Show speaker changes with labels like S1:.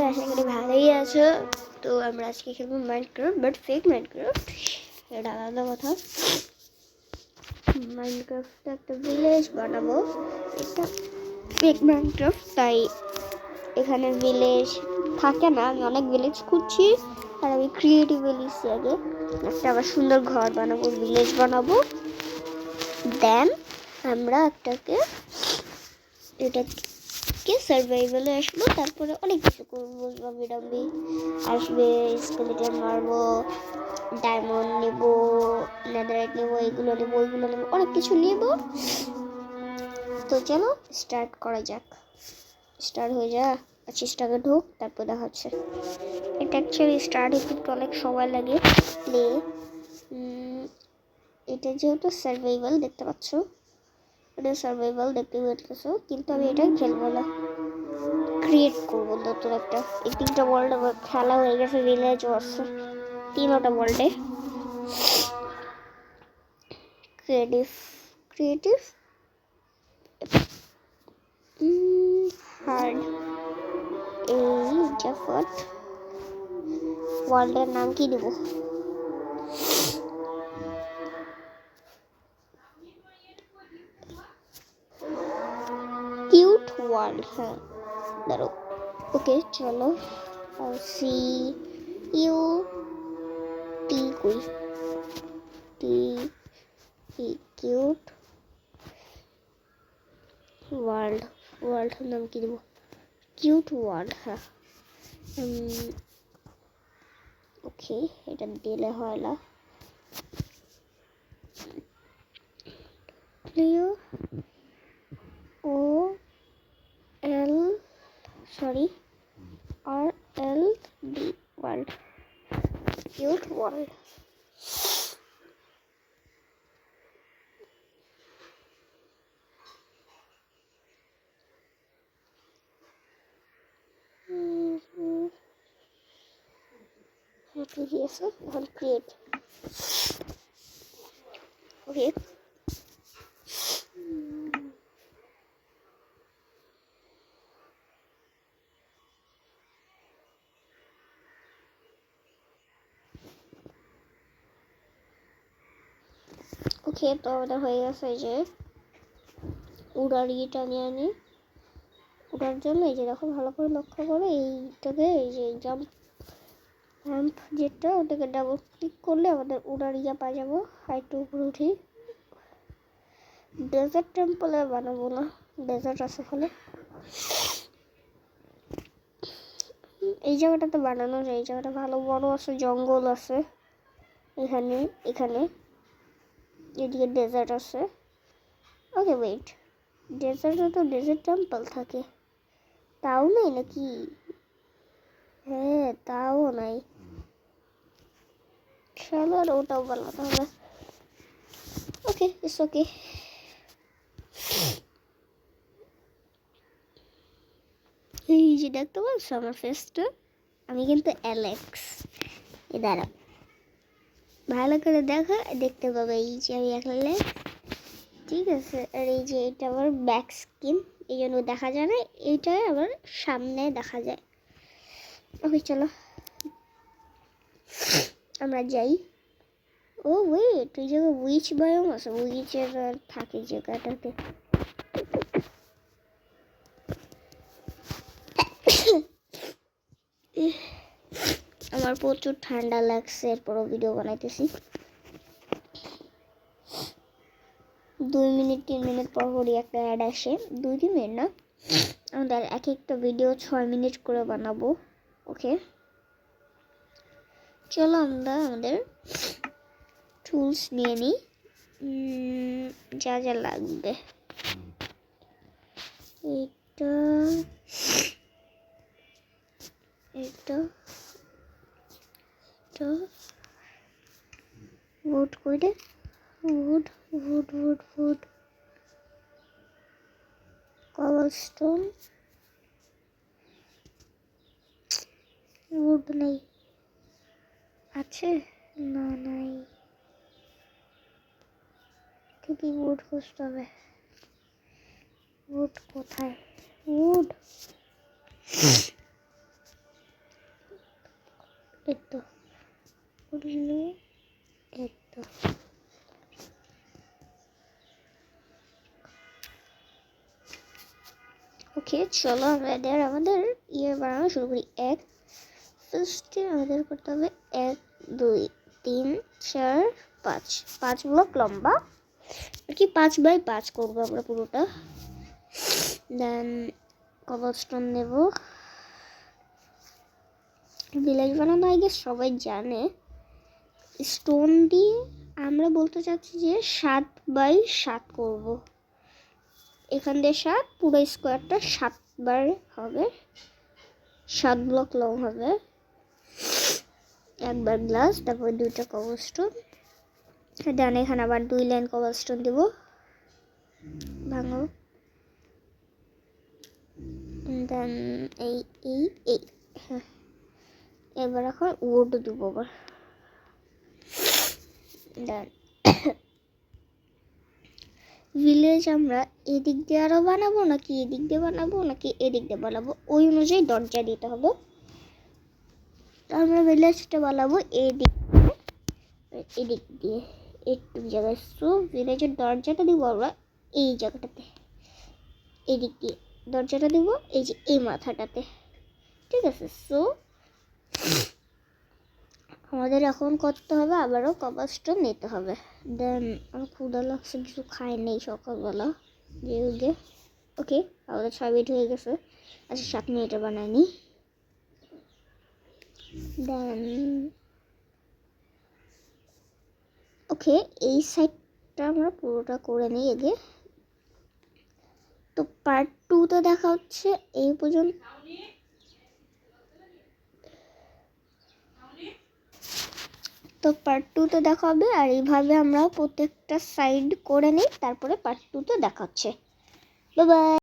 S1: আশা করি ভালোই আছো। তো আমরা আজকে খেলবো মাইনক্রাফট, বাট ফেক মাইনক্রাফট, এটা আলাদা কথা। মাইনক্রাফটে একটা ভিলেজ বানাবো, এটা ফেক মাইনক্রাফট, তাই এখানে ভিলেজ থাকে না। আমি অনেক ভিলেজ খুঁজছি, আর আমি ক্রিয়েটিভ ভিলেজ আগে একটা আবার সুন্দর ঘর বানাবো, ভিলেজ বানাবো। দেন আমরা এটাকে সার্ভাইভালে আসবো, তারপরে অনেক কিছু করবো, জম্বি টম্বি আসবে, স্কেলেটন মারবো, ডায়মন্ড নেব, নেদারাইট নেবো, এগুলো নেবো, ওইগুলো নেবো, অনেক কিছু নেব। তো চলো স্টার্ট করা যাক। স্টার্ট হয়ে যা, 25 টাকা ঢোক, তারপর দেখা হচ্ছে। এটা অ্যাকচুয়ালি স্টার্ট হতে একটু অনেক সময় লাগে। এটা যেহেতু সার্ভাইভাল দেখতে পাচ্ছ, এটা সার্ভাইভাল দেখতে পাচ্ছো, কিন্তু আমি এটা খেলবো না, ক্রিয়েট করবো নতুন একটা। এই 3টা ওয়ার্ল্ড আমার খেলা হয়ে গেছে, ভিলেজও আছে 3টা ওয়ার্ল্ডে। ক্রিয়েটিভ হার্ড, এই জাফট ওয়ার্ল্ডের নাম কি দেবো? কিউট ওয়ার্ল্ড, হ্যাঁ দাঁড়ো। ওকে চলো, সি ইউ টি কই টি কিউট ওয়ার্ল্ড নাম কি দেবো? কিউট ওয়ার্ল্ড, হ্যাঁ। ওকে, এটা দিলে হয় না। ক্লিও ও এল আর এল ডি ওয়ার্ল্ড, কিউট ওয়ার্ল্ড। ঠিক আছে, এখন ক্রিয়েট। ওকে, ওকে তো আমাদের হয়ে গেছে। যে উড়ার ইয়েটা নিয়ে আনি, উড়ার জন্য এই যে দেখো, ভালো করে লক্ষ্য করো, এইটাকে এই যে জাম্প যেটা, ওটাকে ডাবল ক্লিক করলে আমাদের উড়ার ইয়া পাওয়া যাবো। হাইটু উপরে উঠি। ডেজার্ট টেম্পলে বানাবো না, ডেজার্ট আছে ফলে এই জায়গাটাতে বানানো যায়। এই জায়গাটা ভালো বড় আছে, জঙ্গল আছে এখানে এদিকে ডেজার্ট আছে। ওকে ওয়েট, ডেজার্টে তো ডেজার্ট টেম্পল থাকে, তাও নেই নাকি? হ্যাঁ তাও নাই, চলো আর ওটাও বানাতে হবে। Okay it's okay. এই যে দেখতে পাচ্ছ আমার ফেসটা, আমি কিন্তু অ্যালেক্স। এ দাঁড়া, ভালো করে দেখতে পাবে, এই যে আমি অ্যালেক্স, ঠিক আছে। আর এই যে এটা আমার ব্যাক স্কিন, এই জন্য দেখা যায় না, এইটা আবার সামনে দেখা যায়। ওকে চলো আমরা যাই। ও ওয়েট, ওই জায়গায় উইচ বায়োম আছে, উইচের থাকে জায়গাটাতে। আমার প্রচুর ঠান্ডা লাগছে, এরপরও ভিডিও বানাইতেছি। 2 মিনিট 3 মিনিট পর পরই একটা অ্যাড আসে, 2-3 মিনিট না, আমাদের এক একটা ভিডিও 6 মিনিট করে বানাবো। ওকে চলো আমরা আমাদের টুলস নিয়ে নিই, যা যা লাগবে। এটা wood করে, wood cobblestone, wood নেই, আছে না নাই, ঠিকই wood খুঁজতে হবে। wood কোথায়? wood এই তো এই তো ওকে, চলো আমরা আমাদের বানানো শুরু করি। ফার্স্টে আমাদের করতে হবে 1 2 3 4 5 5 ব্লক লম্বা আর কি, 5x5 করবো আমরা পুরোটা। দেন কবলস্টোন নেব। ভিলেজ বানানো আই গেস সবাই জানে। স্টোন দিয়ে আমরা বলতে চাচ্ছি যে 7x7 করব। এখান দিয়ে 7, পুরো স্কোয়ারটা 7বার হবে, 7 ব্লক লং হবে। একবার গ্লাস, তারপর 2টা কবলস্টোন। দেন এখানে আবার 2 লাইন কবলস্টোন দেব, ভাঙো। দেন এই এই এই হ্যাঁ, এবার এখন উড দেবো আবার। দেন ভিলেজ আমরা এদিক দিয়ে আরও বানাবো নাকি এদিক দিয়ে বানাবো নাকি এদিক দিয়ে বানাবো, ওই অনুযায়ী দরজা দিতে হবে। আমরা ভিলেজটা বানাবো এদিক দিয়ে একটু জায়গায়। সো ভিলেজের দরজাটা দিব আমরা এই জায়গাটাতে, এদিক দিয়ে দরজাটা দিব এই যে এই মাথাটাতে, ঠিক আছে। সো আমাদের এখন করতে হবে আবারও কবলস্টোন নিতে হবে। দেন আমার ক্ষুধা লাগছে, কিছু খাই নেই সকালবেলা যে। ওকে, আমাদের 6 মিনিট হয়ে গেছে। আচ্ছা 7 মিনিটে বানাইনি। দেন ওকে, এই সাইডটা আমরা পুরোটা করে নিই আগে। তো পার্ট 2তে দেখা হচ্ছে। এই পর্যন্ত তো পার্ট 2তে দেখা হবে। আর এইভাবে আমরা প্রত্যেকটা সাইড করে নিই, তারপরে পার্ট 2তে দেখা হচ্ছে। Bye bye.